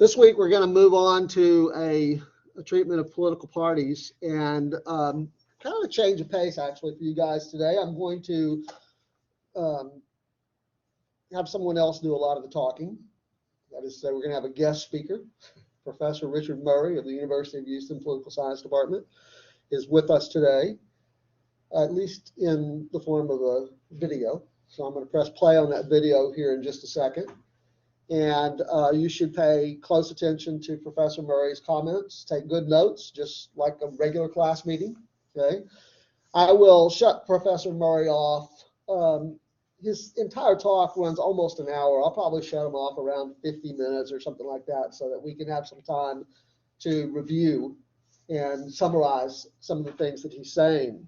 This week, we're going to move on to a treatment of political parties and kind of a change of pace, actually, for you guys today. I'm going to have someone else do a lot of the talking. That is to say, we're going to have a guest speaker. Professor Richard Murray of the University of Houston Political Science Department is with us today, at least in the form of a video. So I'm going to press play on that video here in just a second. And you should pay close attention to Professor Murray's comments. Take good notes, just like a regular class meeting. Okay. I will shut Professor Murray off. His entire talk runs almost an hour. I'll probably shut him off around 50 minutes or something like that so that we can have some time to review and summarize some of the things that he's saying.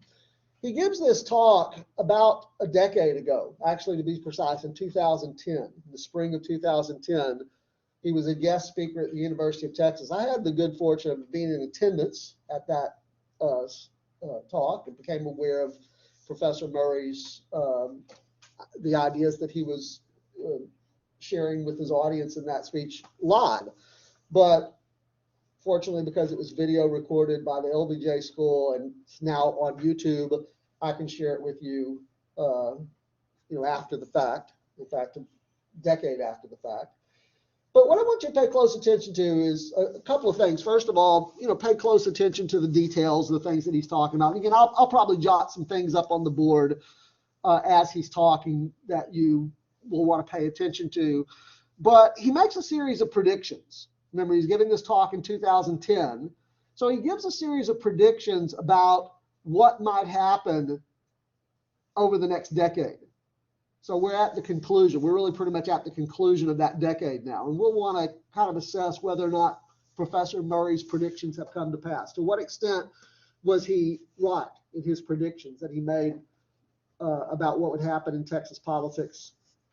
He gives this talk about a decade ago, actually to be precise, in 2010, in the spring of 2010. He was a guest speaker at the University of Texas. I had the good fortune of being in attendance at that talk and became aware of Professor Murray's the ideas that he was sharing with his audience in that speech live. But fortunately, because it was video recorded by the LBJ School and it's now on YouTube, I can share it with you, after the fact. In fact, a decade after the fact. But what I want you to pay close attention to is a couple of things. First of all, pay close attention to the details, the things that he's talking about. Again, I'll probably jot some things up on the board as he's talking that you will want to pay attention to. But he makes a series of predictions. Remember, he's giving this talk in 2010. So he gives a series of predictions about what might happen over the next decade. So we're at the conclusion. We're really pretty much at the conclusion of that decade now. And we'll want to kind of assess whether or not Professor Murray's predictions have come to pass. To what extent was he right in his predictions that he made about what would happen in Texas politics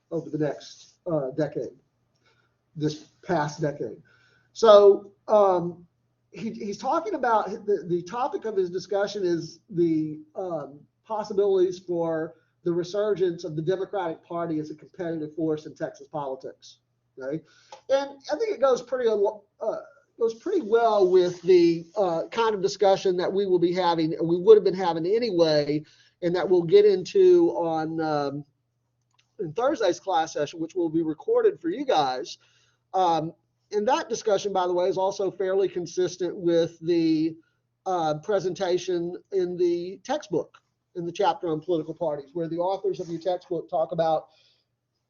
over the next decade, this past decade. So he's talking about the topic of his discussion is the possibilities for the resurgence of the Democratic Party as a competitive force in Texas politics. Okay, and I think it goes pretty well with the kind of discussion that we will be having, or we would have been having anyway, and that we'll get into on in Thursday's class session, which will be recorded for you guys. And that discussion, by the way, is also fairly consistent with the presentation in the textbook, in the chapter on political parties, where the authors of your textbook talk about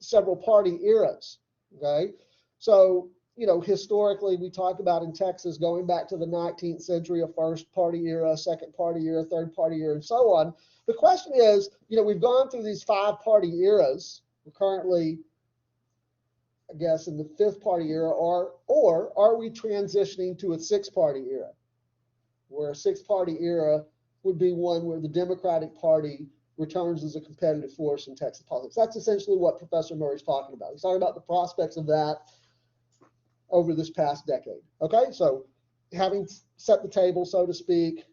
several party eras. Okay, so historically, we talk about in Texas going back to the 19th century, a first party era, second party era, third party era, and so on. The question is, we've gone through these 5 party eras. We're currently, I guess, in the 5th party era, or are we transitioning to a 6th party era, where a 6th party era would be one where the Democratic Party returns as a competitive force in Texas politics? That's essentially what Professor Murray's talking about. He's talking about the prospects of that over this past decade. Okay, so having set the table, so to speak,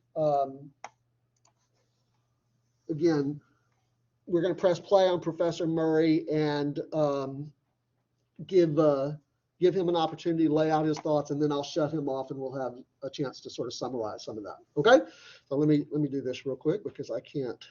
again, we're going to press play on Professor Murray and give him an opportunity to lay out his thoughts, and then I'll shut him off and we'll have a chance to sort of summarize some of that. Okay, so let me do this real quick because I can't